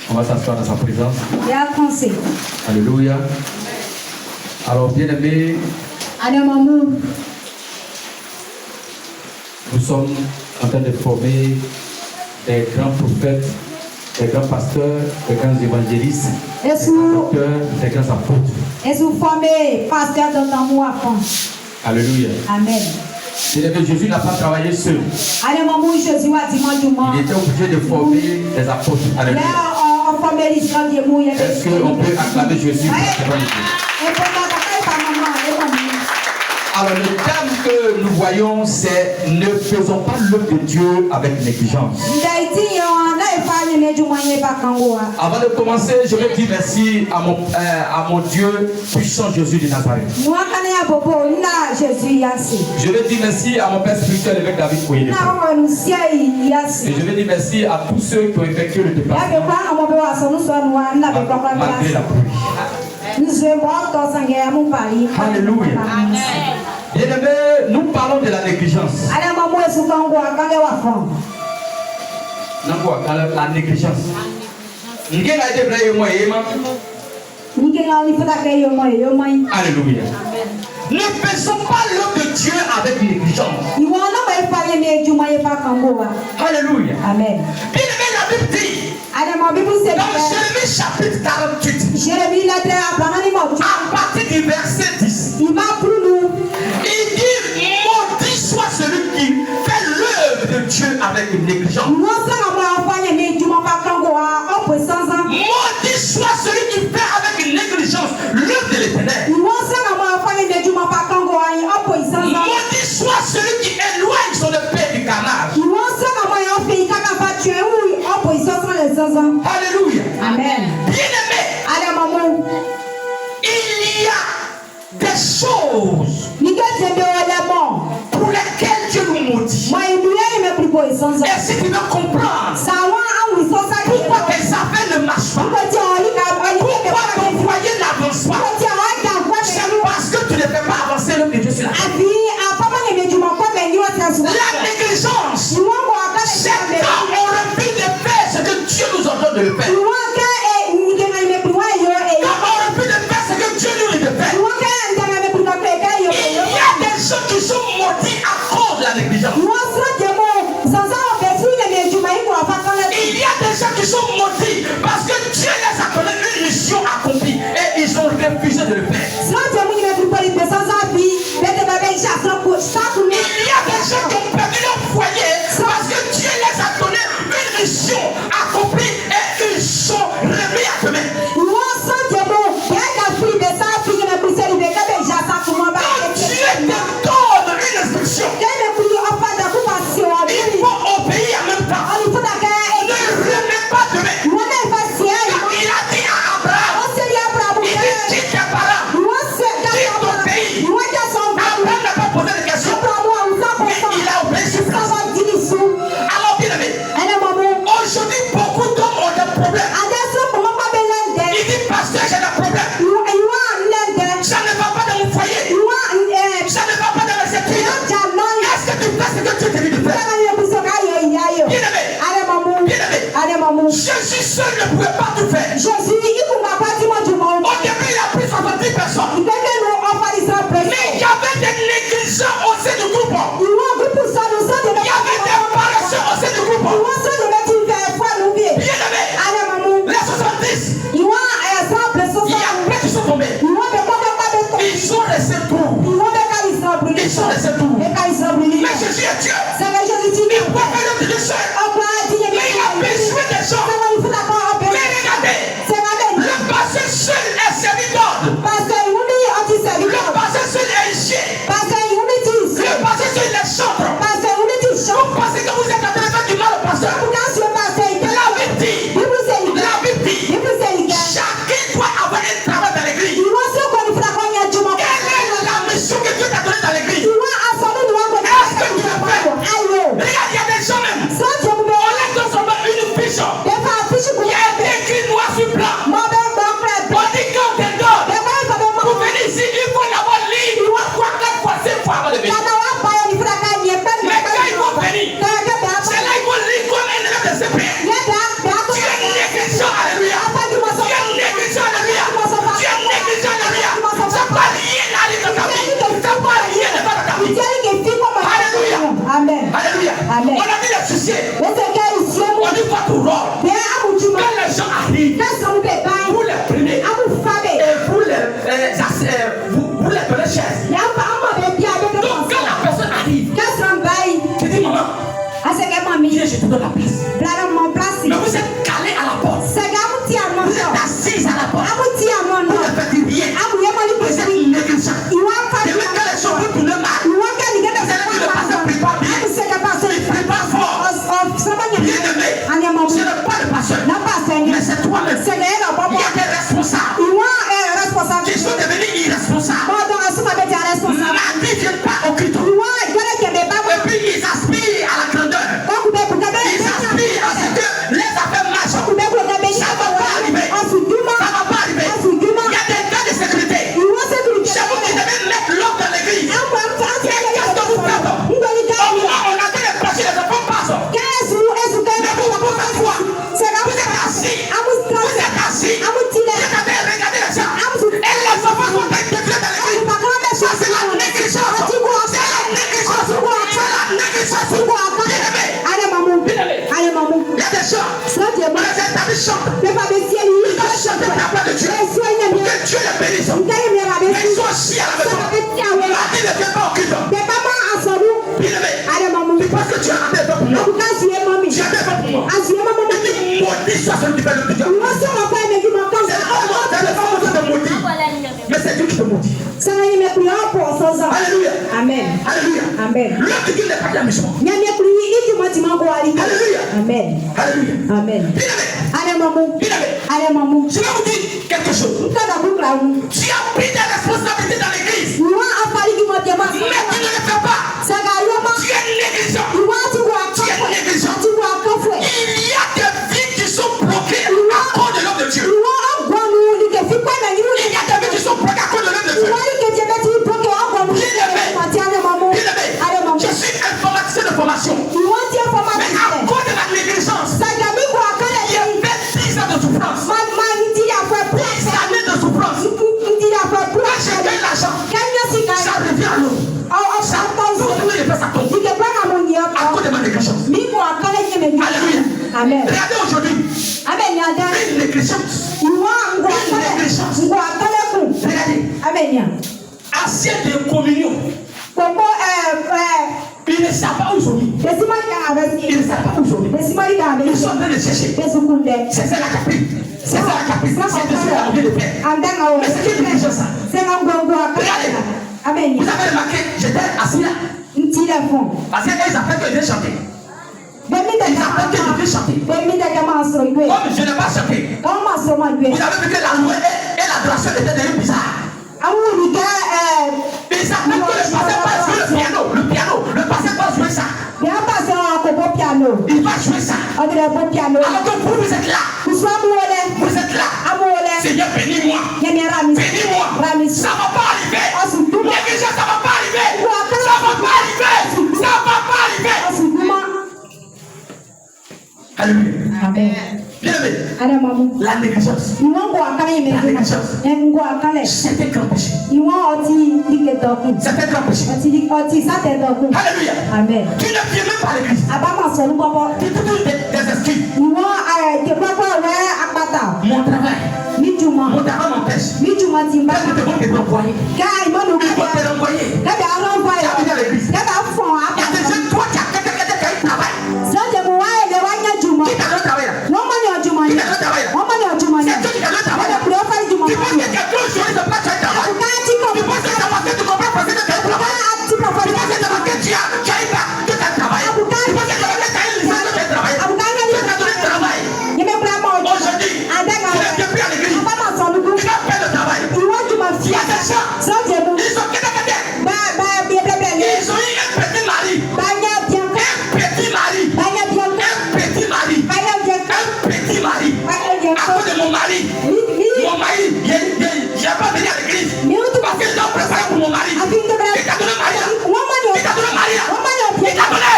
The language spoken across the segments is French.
On va s'asseoir dans sa présence. Et à penser. Alléluia. Alors, bien-aimés, nous sommes en train de former des grands prophètes, des grands pasteurs, des grands évangélistes, des docteurs, des grands apôtres. Et vous formez pasteur dans l'amour à fond. Alléluia. Amen. C'est-à-dire que Jésus n'a pas travaillé seul. Il était obligé de former des apôtres. Alléluia. Est-ce qu'on peut acclamer Jésus pour ce qu'il Alors le terme que nous voyons, c'est ne faisons pas l'œuvre de Dieu avec négligence. Avant de commencer, je vais dire merci à mon Dieu puissant Jésus de Nazareth. Je vais dire merci à mon Père spirituel évêque David Koyede. Et je vais dire merci à tous ceux qui ont effectué le déplacement malgré la pluie. Alléluia. Bien-aimés, nous parlons de la négligence. La négligence. Alléluia. Ne faisons pas l'œuvre de Dieu avec négligence. Alléluia. Amen. Bien-aimés, la Bible dit dans Jérémie chapitre 48, à partir du verset 10, il dit maudit soit celui qui fait l'œuvre de Dieu avec une négligence. Maudit soit celui qui fait avec une négligence l'œuvre de l'Éternel. Maudit soit celui qui éloigne son épée du carnage. Alléluia. Amen. Bien-aimé, il y a des choses pour lesquelles Dieu nous maudit. Et si tu veux comprendre pourquoi tes affaires ne marchent pas, pourquoi ton foyer n'avance pas, c'est parce que tu ne fais pas avancer l'œuvre de Dieu sur la terre. La négligence, c'est quand on refuse de faire ce que Dieu nous ordonne de le faire. Quand on refuse de faire ce que Dieu nous dit de faire. Il y a des gens qui sont maudits à cause de la négligence. Il y a des gens qui sont maudits parce que Dieu les a donné une mission accomplie et ils ont refusé de le faire. Il y a des gens qui ont perdu leur foyer parce que Dieu les a donné une mission accomplie et ils sont remis à demain. Quand Dieu te donne une instruction, il faut obéir en même temps. Ne remets pas demain. Il a dit à Abraham, il dit quitte tes parents, quitte ton pays. Abraham n'a pas posé de questions, mais il a obéi sur place. Alors bien aimé, aujourd'hui beaucoup d'hommes ont des problèmes. Il dit pasteur, j'ai des problèmes. Ça ne va pas dans mon foyer. Ça ne va pas dans mes études. Est-ce que tu fais ce que Dieu te dit de faire? Bien-aimé, Jésus seul ne pouvait pas tout faire. Au début, il a pris 70 personnes. Mais il y avait des négligents au sein du groupe. Il y avait des paresseux au sein du groupe. Bien-aimé, les 70, il y a plein qui sont tombés. Ils sont restés tout. Ils sont restés tout. Mais Jésus est Dieu. Il peut faire le Dieu seul. Mais il a besoin des gens. Mais regardez, le passé seul est serviteur. Le passé seul est ici. Le passé seul est chantre. Vous pensez que vous êtes en train de faire du mal au pasteur? La Bible dit, chacun doit avoir un travail dans l'église. Quelle est la mission que Dieu t'a donnée dans l'église? Est-ce que tu l'as fait? Regarde, il y a des gens même. On leur donne seulement une fiche. Il y a écrit noir sur blanc. On dit quand on te donne, pour venir ici, il faut d'abord lire 3 fois, 4 fois, 5 fois avant de venir. Mais quand ils vont venir, c'est là qu'ils vont lire comme un élève de CP. Tu es négligent à lui. famille chante. Les familles ciel. Ils doivent chanter pour la gloire de Dieu. Pour que Dieu les bénisse. Mais ils sont assis à la maison. Mardi ne vient pas au culte. Bien-aimé, tu penses que tu as fait pour moi. Tu as fait pour moi. Il dit, maudit soit celui qui fait le Dieu. C'est pas moi qui te maudit. Mais c'est Dieu qui te maudit. Alléluia. Amen. Alléluia. Amen. L'homme de Dieu n'est pas l'amusement. Alléluia. Amen. Alléluia. Amen. Bien-aimé, je vais vous dire quelque chose. Tu as pris des responsabilités dans l'église. Mais tu ne le fais pas. Tu es négligent. Tu es négligent. Il y a des vies qui sont bloquées à cause de l'homme de Dieu. Il y a des vies qui sont bloquées à cause de l'homme de Dieu. Bien-aimé, je suis informaticien de formation. Mais à cause de la négligence, il y a fait 10 ans de souffrance. 10 années de souffrance. Quand je gagne l'argent, ça revient à l'eau. Ça tombe. À cause de ma négligence. Alléluia. Amen. Regardez aujourd'hui. Une négligence. Regardez. Assiette de communion. Ils ne savent pas où ils sont mis. Ils ne savent pas où ils sont mis. Ils sont en train de chercher. C'est ça la caprice. C'est ça la caprice. C'est de ce qu'on vient de faire. Mais c'est qui négligence ça? Regardez. Vous avez remarqué, j'étais assis là. Parce qu'ils appellent que je viens chanter. Ils appellent que je viens chanter. Comme je n'ai pas chanté. Vous avez vu que la louée et l'adoration étaient devenues bizarres. Ils appellent que le pasteur va jouer le piano. Le pasteur va jouer ça. Il va jouer ça. Alors que vous êtes là. Vous êtes là. Seigneur, bénis-moi. Bénis-moi. Ça ne va pas arriver. Négligence, ça ne va pas arriver. Ça ne va pas arriver. Ça ne va pas arriver. Alléluia. Amen. Bien-aimé, la négligence. C'est un grand péché. C'est un grand péché. Alléluia. Amen. Tu ne viens même pas à l'église. Tu te donnes des excuses. Mon travail m'empêche. Quand tu te demandes de t'envoyer, il faut te renvoyer. Tu habites à l'église. Il y a des jeunes, toi, tu as quelqu'un qui travaille. Qui t'a donné travail là? Qui t'a donné travail là? C'est toi qui t'a donné travail là. Tu penses que quelqu'un aujourd'hui ne peut pas faire travail? Tu penses que ça va faire, tu comprends parce que tu as un travail? Tu penses que ça va faire, tu as une bac, tu as un travail? Tu penses que ça va faire, tu as une licence, tu as un travail? Tu t'as donné travail. Aujourd'hui, tu n'es plus à l'église. Tu vas faire le travail. Il y a des gens, ils ont qu'est-ce. Ils ont eu un petit mari. À cause de mon mari, j'ai pas venu à l'église. Parce qu'ils ont préparé pour mon mari. Il t'a donné mari là. Il t'a donné mari là. Il t'a donné.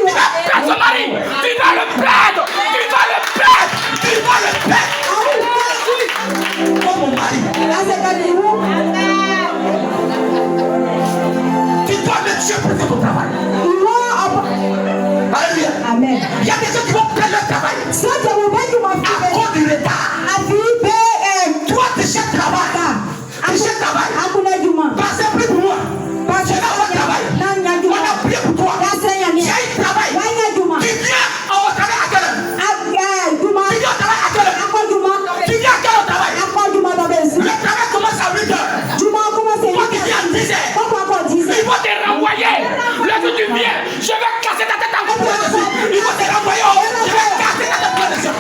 Tu vas perdre ton mari. Tu vas le perdre. Tu vas le perdre. Tu vas le perdre. Comme mon mari. Tu dois le tuer pour faire ton travail. Alléluia. Amen. Il y a des gens qui vont perdre leur travail. À cause du retard. Toi, tu cherches travail. Tu cherches travail. Passez plus pour moi. Tu n'as pas de travail. On a prié pour toi. Tu as un travail. Tu viens au travail à quelle heure? Tu viens au travail à quelle heure? Tu viens à quelle heure au travail? Le travail commence à 8 heures. Toi, tu viens à 10 heures. Il faut te renvoyer. Là où tu viens, je vais casser ta tête en gros dessus. Il faut te renvoyer. Je vais casser ta tête en gros dessus.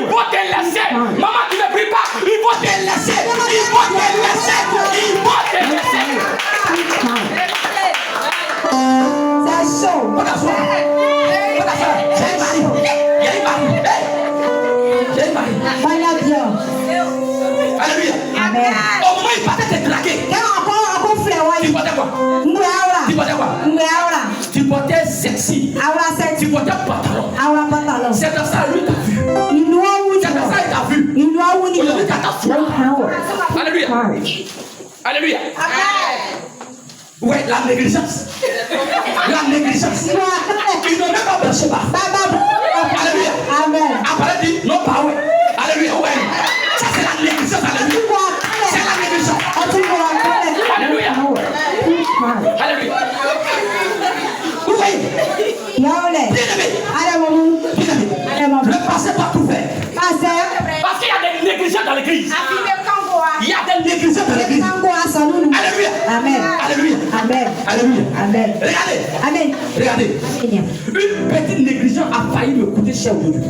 vont te laisser. Maman, tu ne pries pas. Ils vont te laisser. Ils vont te laisser. Ils vont te laisser. C'est chaud. Voilà bien. Alléluia. Amen. Au moment où il partait te draguer, Quand encore fleur, tu portais quoi? Tu portais quoi? Tu portais sexy. Tu portais pantalon. C'est dans ça lui t'a vu. C'est dans ça il t'a vu. Aujourd'hui t'as ta foi. Alléluia. Alléluia. Ouais, la négligence. La négligence. Ils n'ont même pas branché bas. Alléluia. Amen. Après dit non pas ouais. Alléluia. Ouais. Ça c'est la négligence. Alléluia. C'est la négligence. Alléluia. Alléluia. Oui. Bien-aimé. Le passé va tout faire. Parce qu'il y a des négligents dans l'église. Il y a des négligents dans l'église. Alléluia. Amen. Alléluia. Amen. Alléluia. Amen. Regardez. Amen. Regardez. Une petite négligence a failli me coûter cher aujourd'hui.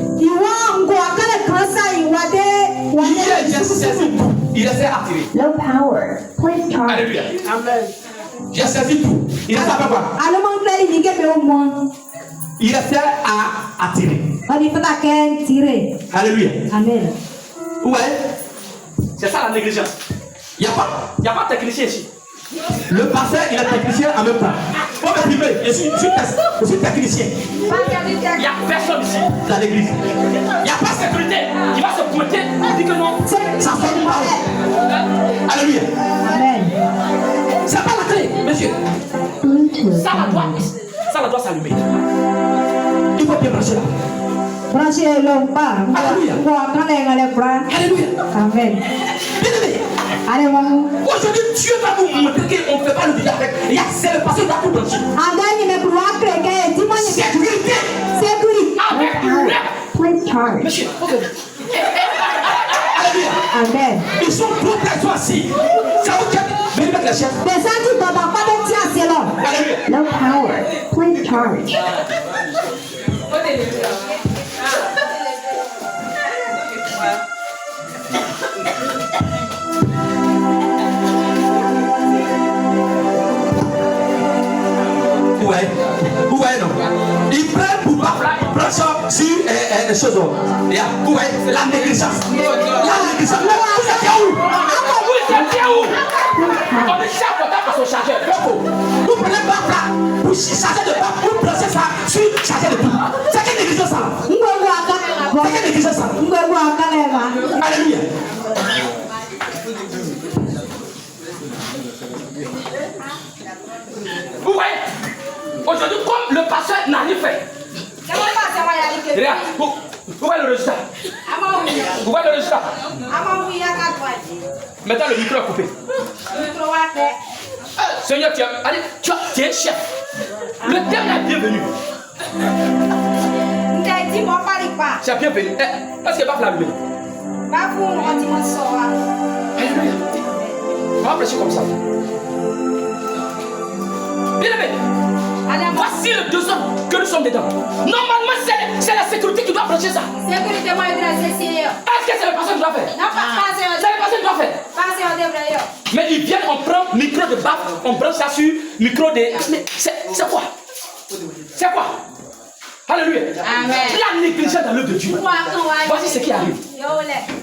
Il essaie d'attirer. Low power. Please charge. Alléluia. Amen. J'ai saisi tout. Il essaie à faire quoi? Il essaie à attirer. Alléluia. Amen. Ouais. C'est ça la négligence. Il n'y a pas de technicien ici. Le pasteur, il est technicien en même temps. Faut me priver, je suis technicien. Il n'y a personne ici dans l'église. Il n'y a pas de sécurité qui va se pointer et dire que non, ça sonne pas. Alléluia. Amen. C'est pas la clé, monsieur. Ça la doit s'allumer. Il faut bien brancher là. Alléluia. Amen. Bien-aimé. Aujourd'hui, Dieu va vous montrer qu'on ne fait pas le vide avec. C'est le pasteur qui va tout brancher. Sécurité. Avec Please charge. monsieur. Alléluia. Amen. Ils sont trop près, toi aussi. Ça vous tient. Venez mettre la chaise. Alléluia. Low power. Please charge. Ouais, non. Il prend pour pas prendre ça sur les choses. La négligence. La négligence. Vous étiez où? Vous étiez où? On est chaque fois pour son chargeur. Vous prenez pas plat pour charger de pas, vous placez ça sur charger de tout. C'est quelle négligence ça? C'est quelle négligence ça? Alléluia. Vous voyez? Aujourd'hui, comme le pasteur n'a rien fait. Regarde, vous voyez le résultat? Vous voyez le résultat? Maintenant, le micro est coupé. Seigneur, tu es un chef. Le terme est bienvenu. C'est bienvenu. Est-ce que va l'allumer? Alléluia. On va prêcher comme ça. Bien-aimé. Voici le deux hommes que nous sommes dedans. Normalement, c'est la sécurité qui doit brancher ça. Est-ce que c'est le pasteur qui doit faire? C'est le pasteur qui doit faire. Mais ils viennent, on prend micro de baf, on branche ça sur micro de. C'est quoi? C'est quoi? Alléluia. Amen. La négligence dans l'œuvre de Dieu. Voici ce qui arrive.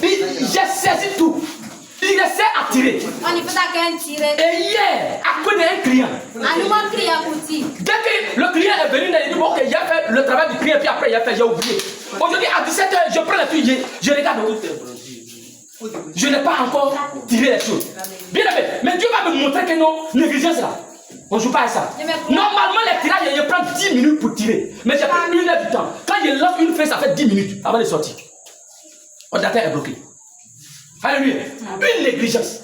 J'ai saisi tout. Il essaie à tirer. Et hier, à cause d'un client. Dès que le client est venu, il a dit bon, ok, j'ai fait le travail du client, puis après j'ai oublié. Aujourd'hui, à 17h, je prends le tuyau, je regarde. Je n'ai pas encore tiré les choses. Bien aimé, mais Dieu va me montrer que non, négligence là. On ne joue pas à ça. Normalement, les tirages, il prend 10 minutes pour tirer. Mais j'ai pris 1 heure du temps. Quand je lance une feuille, ça fait 10 minutes avant de sortir. Ordinateur est bloqué. Alléluia. Une négligence.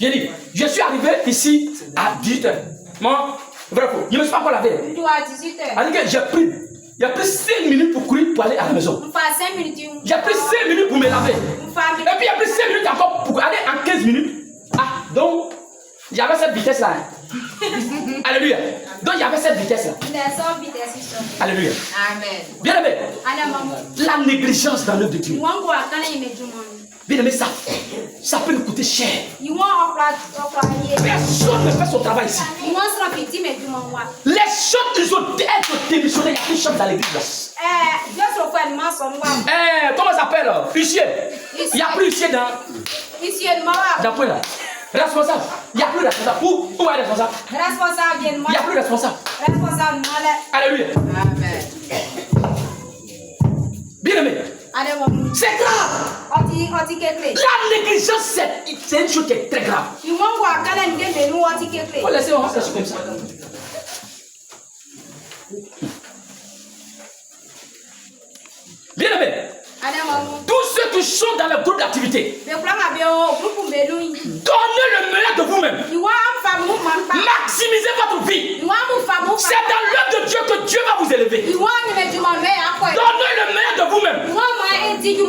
J'ai dit, je suis arrivé ici à 18h. Moi, vrai faux, je ne me suis pas encore lavé. C'est-à-dire que j'ai pris 5 minutes pour courir pour aller à la maison. J'ai pris 5 minutes pour me laver. Et puis j'ai pris 5 minutes encore pour aller en 15 minutes. Ah, donc, j'avais cette vitesse-là. Alléluia. Donc il y avait cette vitesse-là. Alléluia. Amen. Bien aimé, la négligence dans l'œuvre de Dieu. Bien aimé, ça peut nous coûter cher. Personne ne fait son travail ici. Les choses, ils ont été démissionnés. Il y a plus de choses dans l'église. Comment ça s'appelle? Huissier. Il n'y a plus huissier dans quoi là? Responsable. Il n'y a plus responsable. Où est responsable? Il n'y a plus responsable. Alléluia. Amen. Bien aimé. C'est grave. La négligence, c'est une chose qui est très grave. Oh, laissez-moi voir ça comme ça. Bien aimé. Tous ceux qui sont dans le groupe d'activité, donnez le meilleur de vous-même. Maximisez votre vie. C'est dans l'œuvre de Dieu que Dieu va vous élever. Donnez le meilleur de vous-même.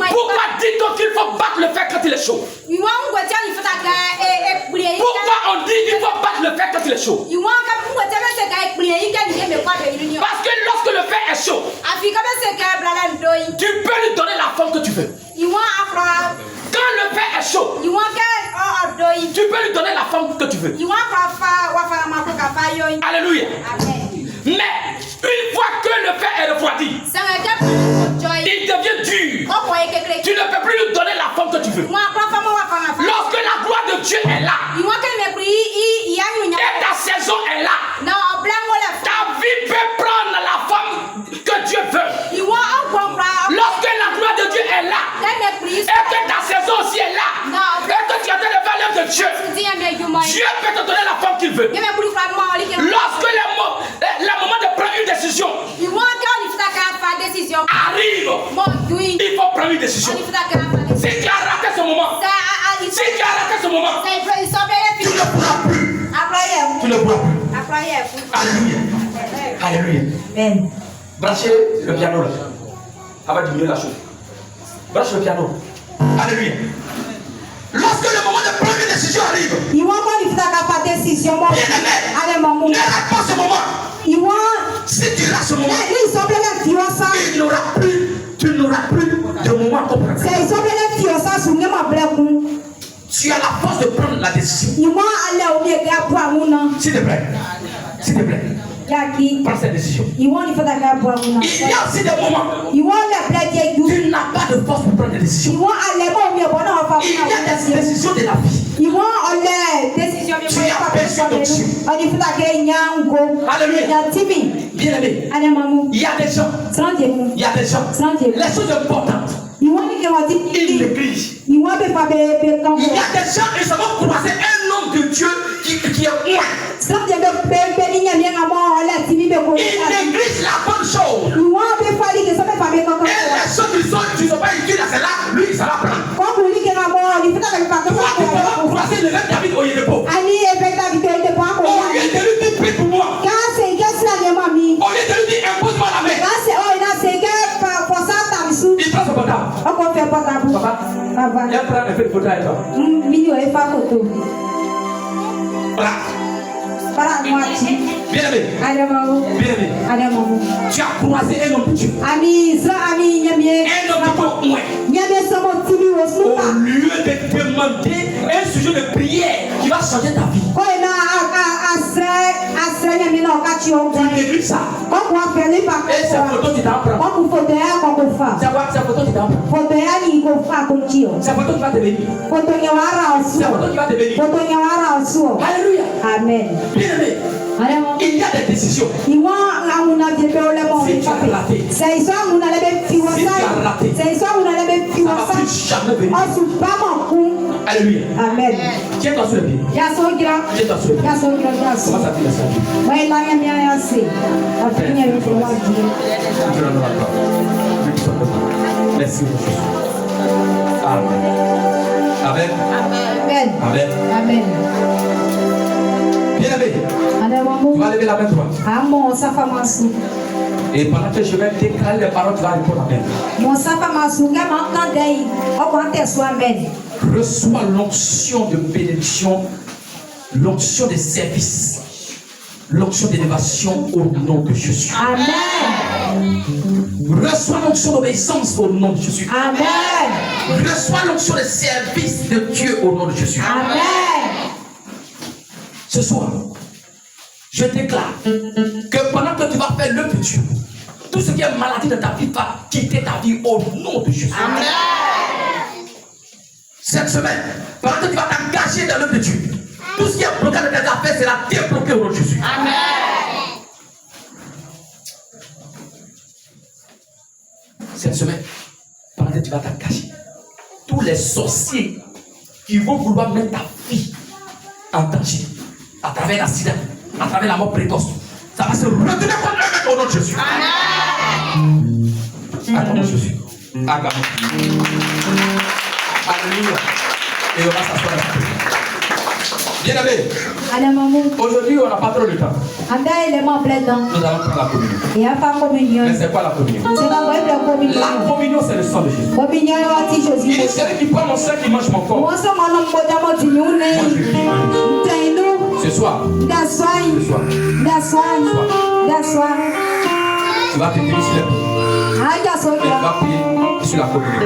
Pourquoi dit-on qu'il faut battre le fer quand il est chaud? Pourquoi on dit qu'il faut battre le fer quand il est chaud? Parce que lorsque le fer est chaud, tu peux lui donner la forme que tu veux. Quand le fer est chaud, tu peux lui donner la forme que tu veux. Alléluia. Mais une fois que le fer est refroidi, il devient dur. Tu ne peux plus lui donner la forme que tu veux. Lorsque la gloire de Dieu est là, et ta saison est là, ta vie peut prendre la forme que Dieu veut. Lorsque la gloire de Dieu est là, et que ta saison aussi est là, et que tu as de valeur de Dieu, Dieu peut te donner la forme qu'il veut. Lorsque le moment de prendre une décision arrive, il faut prendre une décision. Si tu as raté ce moment, tu ne pourras plus. Tu ne pourras plus. Alléluia. Alléluia. Amen. Branchez le piano là. Ça va diminuer la chose. Branchez le piano. Alléluia. Lorsque le moment de prendre une décision arrive, bien-aimé, ne rate pas ce moment. Si tu rates ce moment, tu n'auras plus de moment pour prendre. Tu as la force de prendre la décision. S'il te plaît. S'il te plaît. Prends cette décision. Il y a aussi des moments où tu n'as pas de force pour prendre des décisions. Il y a des décisions de la vie. Tu as besoin d'option. Alléluia. Bien aimé. Il y a des gens. Les choses importantes. Ils négligent. Il y a des gens, ils se vont croiser un homme de Dieu qui est loin. Il néglige la bonne chose. Et les choses qui sont pas utiles à celle-là, lui, il s'en va prendre. Toi, tu vas croiser le même David Oyedepo. Au lieu de lui dire prie pour moi, au lieu de lui dire impose-moi la main, il prend son portable. Papa, il y a un frère qui fait le photo avec toi. Voilà. Bien-aimé. Tu as croisé un homme de Dieu. Un homme de loin. Au lieu de demander un sujet de prière qui va changer ta vie, tu négliges ça. Et ces photos, tu t'en prends. Ces photos, tu t'en prends. Ces photos, tu vas te bénir. Ces photos, tu vas te bénir. Alléluia. Amen. Bien-aimé, il y a des décisions. Si tu as raté, ça ne va plus jamais venir. Alléluia. Amen. Tiens-toi sur le pied. Tiens-toi sur le pied. Comment ça fait ça? Merci. Amen. Amen. Amen. Amen. Bien-aimé, tu vas lever la main droite. Et pendant que je vais déclarer les paroles, tu vas répondre Amen. Reçois l'onction de bénédiction, l'onction de service. l'onction d'élévation au nom de Jésus. Amen. Reçois l'onction d'obéissance au nom de Jésus. Amen. Reçois l'onction de service de Dieu au nom de Jésus. Amen. Ce soir, je déclare que pendant que tu vas faire le petit, tout ce qui est maladie de ta vie va quitter ta vie au nom de Jésus. Amen. Cette semaine, pendant que tu vas t'engager dans le petit, tout ce qui est bloqué dans tes affaires sera débloqué au nom de Jésus. Amen. Cette semaine, pendant que tu vas t'engager, tous les sorciers qui vont vouloir mettre ta vie en danger, à travers l'accident, à travers la mort précoce, ça va se retourner contre eux au nom de Jésus. Amen. Au nom de Jésus. Amen. Alléluia. Et on va s'asseoir dans la prière. Bien aimé, aujourd'hui on n'a pas trop de temps. Nous allons prendre la communion. Mais c'est quoi la communion? La communion, c'est le sang de Jésus. Il est celui qui prend mon sang qui mange mon corps. Moi je vis. Ce soir, tu vas te tenir sur les pieds. Et tu vas prier sur la communion.